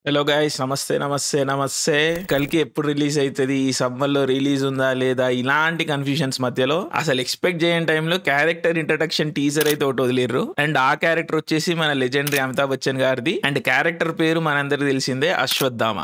Hello guys, నమస్తే నమస్తే నమస్తే. కల్కి ఎప్పుడు రిలీజ్ అవుతుంది, ఈ సమ్మర్ లో రిలీజ్ ఉందా లేదా, ఇలాంటి కన్ఫ్యూషన్స్ మధ్యలో అసలు ఎక్స్పెక్ట్ చేయని టైంలో క్యారెక్టర్ ఇంట్రడక్షన్ టీజర్ అయితే ఒకటి వదిలేరు. అండ్ ఆ క్యారెక్టర్ వచ్చేసి మన లెజెండరీ అమితాబ్ బచ్చన్ గారిది. అండ్ క్యారెక్టర్ పేరు మనందరికి తెలిసిందే, అశ్వత్థామ.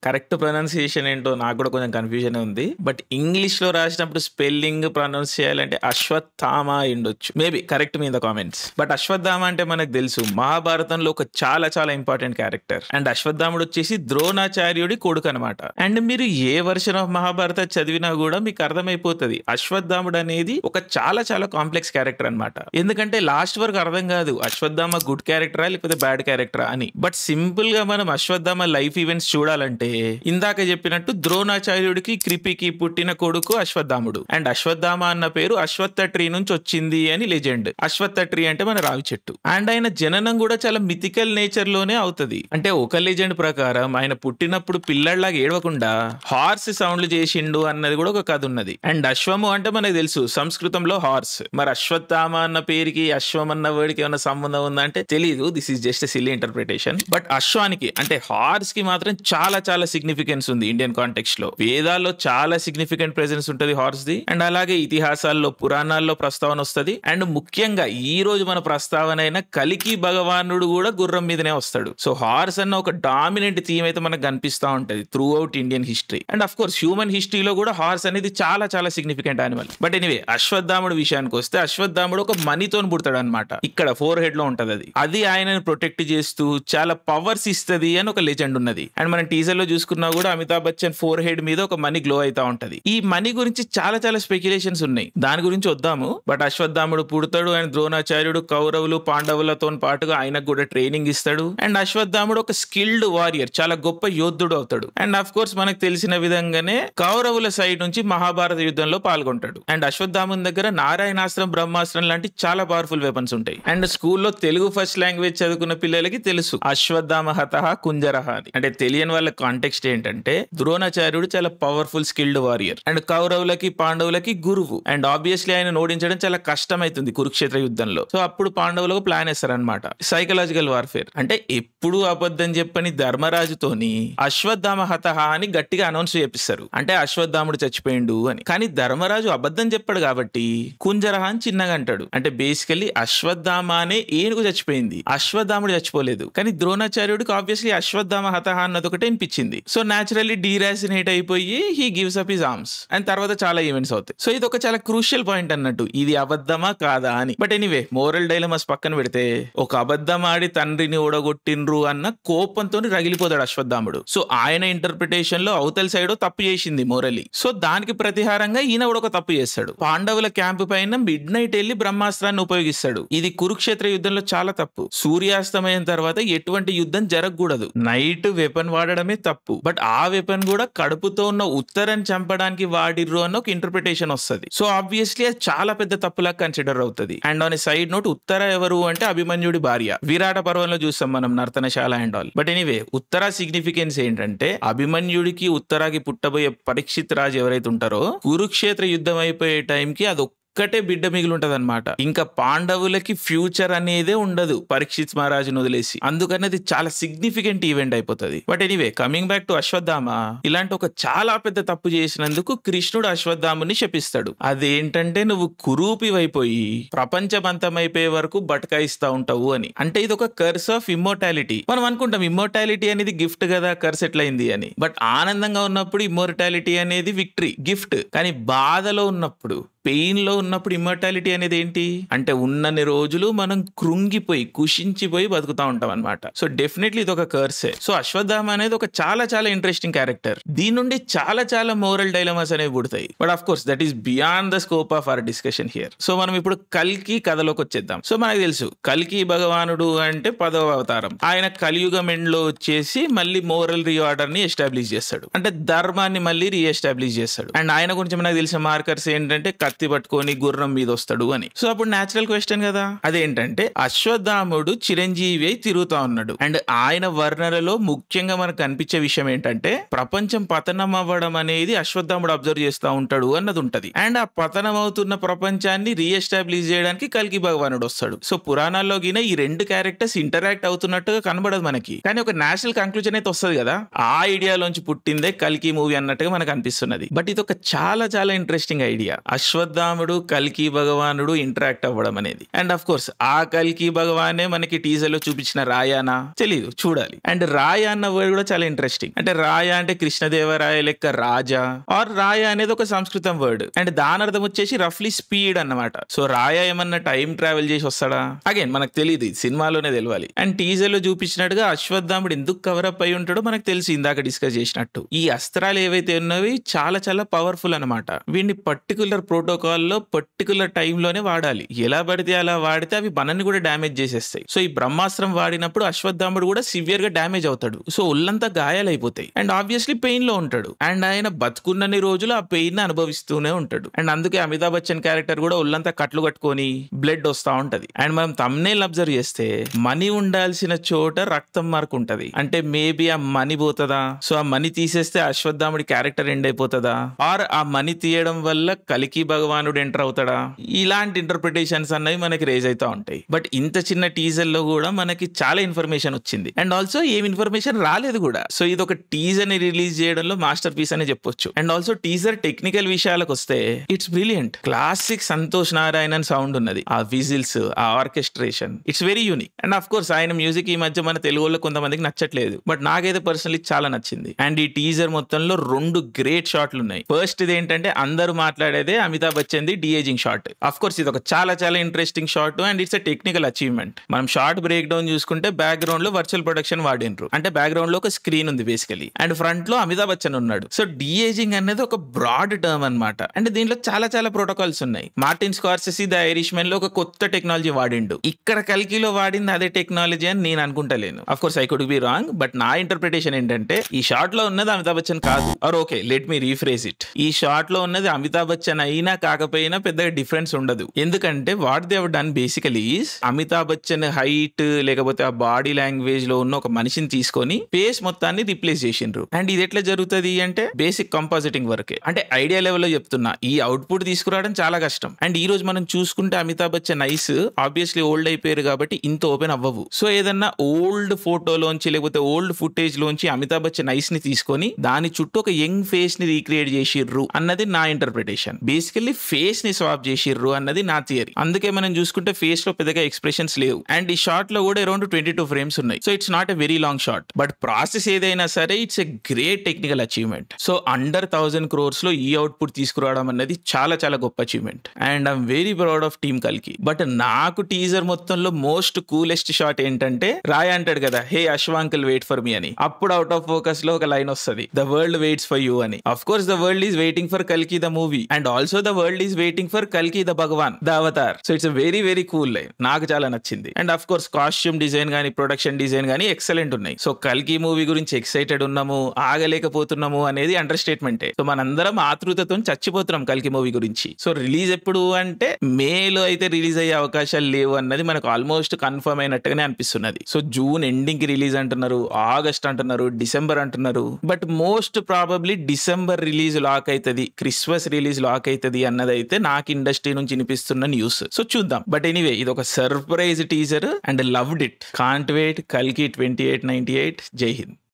కరెక్ట్ ప్రొనౌన్సియేషన్ ఏంటో నాకు కూడా కొంచెం కన్ఫ్యూజన్ ఉంది. బట్ ఇంగ్లీష్ లో రాసినప్పుడు స్పెల్లింగ్ ప్రొనౌన్స్ చేయాలంటే అశ్వత్థామ ఉండొచ్చు, maybe correct me in the comments. But Ashwatthama అంటే మనకు తెలుసు మహాభారతంలో ఒక చాలా చాలా ఇంపార్టెంట్ క్యారెక్టర్. అండ్ అశ్వత్థాముడు వచ్చేసి ద్రోణాచార్యుడి కొడుకు అనమాట. అండ్ మీరు ఏ వర్షన్ ఆఫ్ మహాభారత చదివినా కూడా మీకు అర్థమైపోతుంది అశ్వత్థాముడు అనేది ఒక చాలా చాలా కాంప్లెక్స్ క్యారెక్టర్ అనమాట. ఎందుకంటే లాస్ట్ వరకు అర్థం కాదు అశ్వత్థామ గుడ్ క్యారెక్టరా లేకపోతే బ్యాడ్ క్యారెక్టరా అని. బట్ సింపుల్ గా మనం అశ్వత్థామ లైఫ్ ఈవెంట్స్ చూడాలంటే ఇందాక చెప్పినట్టు ద్రోణాచార్యుడికి కృపికి పుట్టిన కొడుకు అశ్వత్థాముడు. అండ్ అశ్వత్థామ అన్న పేరు అశ్వత్థ ట్రీ నుంచి వచ్చింది అని లెజెండ్. అశ్వత్థ ట్రీ అంటే మన రావి చెట్టు. అండ్ ఆయన జననం కూడా చాలా మిథికల్ నేచర్ లోనే అవుతుంది. అంటే ఒక లెజెండ్ ప్రకారం ఆయన పుట్టినప్పుడు పిల్లల్లాగా ఏడవకుండా హార్స్ సౌండ్లు చేసిండు అన్నది కూడా ఒక కథ ఉన్నది. అండ్ అశ్వము అంటే మనకు తెలుసు సంస్కృతంలో హార్స్. మరి అశ్వత్థామ అన్న పేరుకి అశ్వం అన్న వర్డ్కి ఏమైనా సంబంధం ఉందా అంటే తెలియదు. This is just silly interpretation. But అశ్వానికి అంటే హార్స్ కి మాత్రం చాలా చాలా సిగ్నిఫికెన్స్ ఉంది ఇండియన్ కాంటెక్స్ట్ లో. వేదాల్లో చాలా సిగ్నిఫికెంట్ ప్రెజెన్స్ ఉంటుంది హార్స్ ది. అండ్ అలాగే ఇతిహాసాల్లో పురాణాల్లో ప్రస్తావన వస్తుంది. అండ్ ముఖ్యంగా ఈ రోజు మన ప్రస్తావన అయిన కలికి భగవానుడు కూడా గుర్రం మీదనే వస్తాడు. సో హార్స్ అన్న ఒక డామినెంట్ థీమ్ అయితే మనకు కనిపిస్తూ ఉంటది through out Indian history. And of course human హిస్టరీలో కూడా హార్స్ అనేది చాలా చాలా సిగ్నిఫికెంట్ యానిమల్. బట్ ఎనీవే అశ్వత్థాముడు విషయానికి వస్తే అశ్వత్థాముడు ఒక మనీతో పుడతాడు అనమాట. ఇక్కడ ఫోర్ హెడ్ లో ఉంటది. అది ఆయనను ప్రొటెక్ట్ చేస్తూ చాలా పవర్స్ ఇస్తుంది అని ఒక లెజెండ్ ఉన్నది. అండ్ మనం టీజర్ లో చూసుకున్నా కూడా అమితాబ్ బచ్చన్ ఫోర్ హెడ్ మీద ఒక మనీ గ్లో అవుతా ఉంటది. ఈ మనీ గురించి చాలా చాలా స్పెక్యులేషన్స్ ఉన్నాయి, దాని గురించి వద్దాము. బట్ అశ్వత్థాముడు పుడతాడు అండ్ ద్రోణాచార్యుడు కౌరవులు పాండవులతో పాటుగా ఆయనకు కూడా ట్రైనింగ్ ఇస్తాడు. అండ్ అశ్వత్థాముడు ఒక స్కిల్డ్ వారియర్, చాలా గొప్ప యోధుడు అవుతాడు. అండ్ అఫ్ కోర్స్ మనకు తెలిసిన విధంగానే కౌరవుల సైడ్ నుంచి మహాభారత యుద్ధంలో పాల్గొంటాడు. అండ్ అశ్వత్థాముని దగ్గర నారాయణాస్త్రం, బ్రహ్మాస్త్రం లాంటి చాలా పవర్ఫుల్ వెపన్స్ ఉంటాయి. అండ్ స్కూల్లో తెలుగు ఫస్ట్ లాంగ్వేజ్ చదువుకున్న పిల్లలకి తెలుసు అశ్వత్థామ హతః కుంజరః అని. అంటే తెలియని వాళ్ళ కాంటెక్స్ట్ ఏంటంటే ద్రోణాచార్యుడు చాలా పవర్ఫుల్ స్కిల్డ్ వారియర్ అండ్ కౌరవులకి పాండవులకి గురువు. అండ్ ఆబ్వియస్లీ ఆయన ఓడించడం చాలా కష్టం అవుతుంది కురుక్షేత్ర యుద్ధంలో. సో అప్పుడు పాండవులకు ప్లాన్ వేస్తారనమాట, సైకలాజికల్ వార్ఫేర్. అంటే ఎప్పుడు అబద్ధం చెప్పని ధర్మరాజుతోని అశ్వత్థామ హతః అని గట్టిగా అనౌన్స్ చేపిస్తారు, అంటే అశ్వత్థాముడు చచ్చిపోయిండు అని. కానీ ధర్మరాజు అబద్ధం చెప్పాడు కాబట్టి కుంజరః అని చిన్నగా అంటాడు. అంటే బేసికలీ అశ్వత్థామ అనే ఏనుగు చచ్చిపోయింది, అశ్వత్థాముడు చచ్చిపోలేదు. కానీ ద్రోణాచార్యుడికి ఆబ్వియస్లీ అశ్వత్థామ హతః అన్నది ఒకటే అనిపించింది. సో న్యాచురల్లీ డీరాసినేట్ అయిపోయి he gives up his arms. And తర్వాత చాలా ఈవెంట్స్ అవుతాయి. సో ఇది ఒక చాలా క్రూషియల్ పాయింట్ అన్నట్టు, ఇది అబద్ధమా కాదా అని. బట్ ఎనీవే మోరల్ డైలమాస్ పక్కన పెడితే ఒక అబద్ధం ఆడి తండ్రిని ఓడగొట్టిండ్రు అన్న కోపంతో రగిలిపోతాడు అశ్వత్థాముడు. సో ఆయన ఇంటర్ప్రిటేషన్ లో అవతల సైడ్ తప్పు చేసింది మోరలీ. సో దానికి ప్రతిహారంగా ఈయన కూడా ఒక తప్పు చేస్తాడు. పాండవుల క్యాంపు పైన మిడ్ నైట్ వెళ్లి బ్రహ్మాస్త్రాన్ని ఉపయోగిస్తాడు. ఇది కురుక్షేత్ర యుద్ధంలో చాలా తప్పు. సూర్యాస్తమయం తర్వాత ఎటువంటి యుద్ధం జరగకూడదు, నైట్ వెపన్ వాడడమే తప్పు. బట్ ఆ వెపన్ కూడా కడుపుతో ఉన్న ఉత్తరాన్ని చంపడానికి వాడిర్రు అన్న ఒక ఇంటర్ప్రిటేషన్ వస్తుంది. సో ఆబ్వియస్లీ అది చాలా పెద్ద తప్పులా కన్సిడర్ అవుతుంది. And on side note Uttara ఎవరు అంటే అభిమన్యుడి భార్య. విరాట పర్వంలో చూస్తాం మనం Nartanasala and all. But anyway Uttara significance ఏంటంటే అభిమన్యుడికి ఉత్తరాకి పుట్టబోయే పరీక్షిత్ రాజు ఎవరైతే ఉంటారో కురుక్షేత్ర యుద్ధం అయిపోయే టైంకి అది ఒక్కటే బిడ్డ మిగిలి ఉంటది అనమాట. ఇంకా పాండవులకి ఫ్యూచర్ అనేదే ఉండదు పరీక్షిత్ మహారాజును వదిలేసి. అందుకని అది చాలా సిగ్నిఫికెంట్ ఈవెంట్ అయిపోతుంది. But anyway coming back to Ashwatthama, ఇలాంటి ఒక చాలా పెద్ద తప్పు చేసినందుకు కృష్ణుడు అశ్వత్థాముని శపిస్తాడు. అదేంటంటే నువ్వు కురూపివైపోయి ప్రపంచమంతం అయిపోయే వరకు బటకాయిస్తా ఉంటావు అని. అంటే ఇది ఒక కర్స్ ఆఫ్ ఇమ్మోర్టాలిటీ. మనం అనుకుంటాం ఇమ్మోర్టాలిటీ అనేది గిఫ్ట్ కదా, కర్స్ ఎట్లయింది అని. బట్ ఆనందంగా ఉన్నప్పుడు ఇమ్మోర్టాలిటీ అనేది విక్టరీ గిఫ్ట్. కానీ బాధలో ఉన్నప్పుడు, పెయిన్ లో ఉన్నప్పుడు ఇమ్మర్టాలిటీ అనేది ఏంటి అంటే ఉన్నన్ని రోజులు మనం కృంగిపోయి కుషించిపోయి బతుకుతా ఉంటాం అనమాట. సో డెఫినెట్లీ ఇది ఒక కర్సే. సో అశ్వత్థామ అనేది ఒక చాలా చాలా ఇంట్రెస్టింగ్ క్యారెక్టర్. దీని నుండి చాలా చాలా మోరల్ డైలమాస్ అనేవి పుడతాయి. But of course that is beyond the scope of our discussion here. So మనం ఇప్పుడు కల్కి కథలోకి వచ్చేద్దాం. సో మనకు తెలుసు కల్కి భగవానుడు అంటే 10వ అవతారం. ఆయన కలియుగం ఎండ్ లో వచ్చేసి మళ్ళీ మోరల్ రీఆర్డర్ ని ఎస్టాబ్లిష్ చేస్తాడు, అంటే ధర్మాన్ని మళ్ళీ రీఎస్టాబ్లిష్ చేస్తాడు. అండ్ ఆయన గురించి మనకు తెలిసిన మార్కర్స్ ఏంటంటే కత్తి పట్టుకొని గుర్రం మీద వస్తాడు అని. సో అప్పుడు న్యాచురల్ క్వశ్చన్ కదా, అదేంటంటే అశ్వత్థాముడు చిరంజీవి అయి తిరుగుతా ఉన్నాడు. అండ్ ఆయన వర్ణనలో ముఖ్యంగా మనకు కనిపించే విషయం ఏంటంటే ప్రపంచం పతనం అవ్వడం అనేది అశ్వత్థాముడు అబ్జర్వ్ చేస్తూ ఉంటాడు అన్నది ఉంటది. అండ్ ఆ పతనం అవుతున్న ప్రపంచాన్ని రీఎస్టాబ్లిష్ చేయడానికి కల్కి భగవానుడు వస్తాడు. సో పురాణాల్లో గిన ఈ రెండు క్యారెక్టర్స్ ఇంటరాక్ట్ అవుతున్నట్టుగా కనబడదు మనకి, కానీ ఒక నేషనల్ కంక్లూజన్ అయితే వస్తుంది కదా, ఆ ఐడియాలోంచి పుట్టిందే కల్కి మూవీ అన్నట్టుగా మనకు అనిపిస్తున్నది. బట్ ఇది ఒక చాలా చాలా ఇంట్రెస్టింగ్ ఐడియా, అశ్వత్థాముడు కల్కి భగవానుడు ఇంటరాక్ట్ అవ్వడం అనేది. అండ్ ఆఫ్ కోర్స్ ఆ కల్కి భగవానే మనకి టీజర్ లో చూపించిన రాయానా తెలీదు, చూడాలి. అండ్ రాయ అన్న వర్డ్ కూడా చాలా ఇంట్రెస్టింగ్. అంటే రాయ అంటే కృష్ణదేవరాయ లెక్క రాజా, ఆర్ రాయ అనేది ఒక సంస్కృతం వర్డ్ అండ్ దాని అర్థం వచ్చేసి రఫ్లీ స్పీడ్ అన్నమాట. సో రాయ ఏమన్నా టైం ట్రావెల్ చేసి వస్తాడా, అగైన్ మనకు తెలియదు, సినిమాలోనే తెలియాలి. అండ్ టీజర్ లో చూపించినట్టుగా అశ్వత్థాముడు ఎందుకు కవరప్ అయి ఉంటాడో మనకు తెలిసి ఇందాక డిస్కస్ చేసినట్టు ఈ అస్త్రాలు ఏవైతే ఉన్నవి చాలా చాలా పవర్ఫుల్ అనమాట. వీటిని పర్టికులర్ ప్రోటోకాల్ లో పర్టికులర్ టైంలోనే వాడాలి, ఎలా పడితే అలా వాడితే అవి మనల్ని కూడా డ్యామేజ్ చేసేస్తాయి. సో ఈ బ్రహ్మాస్త్రం వాడినప్పుడు అశ్వత్థాముడు కూడా సివియర్ గా డ్యామేజ్ అవుతాడు. సో ఒళ్ళంతా గాయాలైపోతాయి అండ్ ఆబ్వియస్లీ పెయిన్ లో ఉంటాడు. అండ్ ఆయన బతుకున్నన్ని రోజులు ఆ పెయిన్ ని అనుభవిస్తూనే ఉంటాడు. అండ్ అందుకే అమితాబ్ బచ్చన్ క్యారెక్టర్ కూడా ఒళ్ళంతా కట్లు కట్టుకొని బ్లడ్ వస్తా ఉంటది. అండ్ మనం తమ్నేల్ అబ్జర్వ్ చేస్తే మనీ ఉండాల్సిన చోట రక్తం మార్క్ ఉంటది, అంటే మేబీ ఆ మనీ పోతుందా, సో ఆ మనీ తీసేస్తే అశ్వత్థాముడి క్యారెక్టర్ ఎండ్ అయిపోతుందా, ఆర్ ఆ మనీ తీయడం వల్ల కల్కి భగవానుడు ఎంటర్ అవుతాడా, ఇలాంటి ఇంటర్ప్రిటేషన్స్ అన్నవి మనకి రేజ్ అవుతా ఉంటాయి. బట్ ఇంత చిన్న టీజర్ లో కూడా మనకి చాలా ఇన్ఫర్మేషన్ వచ్చింది అండ్ ఆల్సో ఏం ఇన్ఫర్మేషన్ రాలేదు కూడా. సో ఇది ఒక టీజర్ ని రిలీజ్ చేయడంలో మాస్టర్ పీస్ అని చెప్పొచ్చు. అండ్ ఆల్సో టీజర్ టెక్నికల్ విషయాలకు వస్తే it's brilliant, classic Santosh Narayanan sound ఉన్నది, ఆ విజిల్స్, ఆ orchestration, it's very unique. And of course ఆయన మ్యూజిక్ ఈ మధ్య మన తెలుగు వాళ్ళు కొంతమందికి నచ్చట్లేదు, బట్ నాకైతే పర్సనలీ చాలా నచ్చింది. అండ్ ఈ టీజర్ మొత్తంలో 2 గ్రేట్ షాట్లు ఉన్నాయి. ఫస్ట్ ఇది ఏంటంటే అందరూ మాట్లాడేదే Amitabh Bachchan the deaging shot. Of course ఇది ఒక చాలా చాలా interesting shot and it's a technical achievement. మనం షార్ట్ బ్రేక్ డౌన్ చూసుకుంటే బ్యాక్గ్రౌండ్ లో వర్చువల్ ప్రొడక్షన్ వాడినరు, అంటే బ్యాక్గ్రౌండ్ లో ఒక స్క్రీన్ ఉంది బేసికలీ అండ్ ఫ్రంట్ లో అమితాబ్ బచ్చన్ ఉన్నాడు. సో డిఏజింగ్ అనేది ఒక బ్రాడ్ టర్మ్ అన్నమాట. అంటే దీంట్లో చాలా చాలా ప్రోటోకాల్స్ ఉన్నాయి. Martin Scorsese the Irish men లో ఒక కొత్త టెక్నాలజీ వాడిండు, ఇక్కడ కల్కిలో వాడింది అదే టెక్నాలజీ అని నేను అనుకుంటలేను. Of course I could be wrong, but నా ఇంటర్ప్రిటేషన్ ఏంటంటే ఈ షార్ట్ లో ఉన్నది అమితాబ్ బచ్చన్ కాదు, are okay let me rephrase it, ఈ షార్ట్ లో ఉన్నది అమితాబ్ బచ్చన్ అయినా కాకపోయినా పెద్దగా డిఫరెన్స్ ఉండదు. ఎందుకంటే what they have done basically is Amitabh Bachchan height లేకపోతే ఆ బాడీ లాంగ్వేజ్ లో ఉన్న ఒక మనిషిని తీసుకొని ఫేస్ మొత్తాన్ని రిప్లేస్ చేసిండ్రు. అండ్ ఇది ఎట్లా జరుగుతుంది అంటే బేసిక్ కంపోజిటింగ్ వర్కే, అంటే ఐడియా లెవెల్ లో చెప్తున్నా, ఈ అవుట్పుట్ తీసుకురావడం చాలా కష్టం. అండ్ ఈ రోజు మనం చూసుకుంటే Amitabh Bachchan ice obviously old అయిపోయారు కాబట్టి ఇంత ఓపెన్ అవ్వవు. సో ఏదన్నా ఓల్డ్ ఫోటోలోంచి లేకపోతే ఓల్డ్ ఫుటేజ్ లోంచి అమితాబ్ బచ్చన్ ఐస్ ని తీసుకొని దాని చుట్టూ ఒక యంగ్ ఫేస్ ని రీక్రియేట్ చేసిర్రు అన్నది నా ఇంటర్ప్రిటేషన్. బేసికల్లీ ఫేస్ ని స్వాప్ చేసిర్రు అన్నది నా థియరీ. అందుకే మనం చూసుకుంటే ఫేస్ లో పెద్దగా ఎక్స్ప్రెషన్స్ లేవు. అండ్ ఈ షార్ట్ లో కూడా అరౌండ్ 22 ఫ్రేమ్స్ ఉన్నాయి. So it's not a very long short, but process ఏదైనా సరే it's a great technical achievement. So under 1000 crores లో ఈ అవుట్పుట్ తీసుకురావడం అనేది చాలా చాలా గొప్ప achievement and I'm very proud of team కల్కి. బట్ నాకు టీజర్ మొత్తంలో మోస్ట్ కూలెస్ట్ షాట్ ఏంటంటే రాయ అంటాడు కదా, హే అశ్వాంకల్ వెయిట్ ఫర్ మీ అని, అప్పుడు అవుట్ ఆఫ్ ఫోకస్ లో ఒక లైన్ వస్తుంది, the world weights for you అని. Of course the world is waiting for కల్కి the movie and also the world is waiting for కల్కి the Bhagavan the Avatar. So it's very very cool line, నాకు చాలా నచ్చింది. And of course costume design గానీ production design గానీ excellent ఉన్నాయి. So కల్కి movie గురించి ఎక్సైటెడ్ ఉన్నాము, ఆగలేకపోతున్నాము అనేది అండర్ స్టేట్మెంటే. సో మనందరం ఆతృతతో చచ్చిపోతున్నాం కల్కి మూవీ గురించి. సో రిలీజ్ ఎప్పుడు అంటే మేలో అయితే రిలీజ్ అయ్యే అవకాశాలు లేవు అన్నది మనకు ఆల్మోస్ట్ కన్ఫర్మ్ అయినట్టుగానే అనిపిస్తున్నది. సో జూన్ ఎండింగ్ కి రిలీజ్ అంటున్నారు, ఆగస్ట్ అంటున్నారు, డిసెంబర్ అంటున్నారు, but most probably December release lock అవుతుంది, క్రిస్మస్ రిలీజ్ లాక్ అవుతుంది అన్నది అయితే నాకు ఇండస్ట్రీ నుంచి వినిపిస్తున్న న్యూస్. సో చూద్దాం. బట్ ఎనీవే ఇది ఒక surprise teaser and loved it, can't wait. కల్కి 2898. జై హింద్.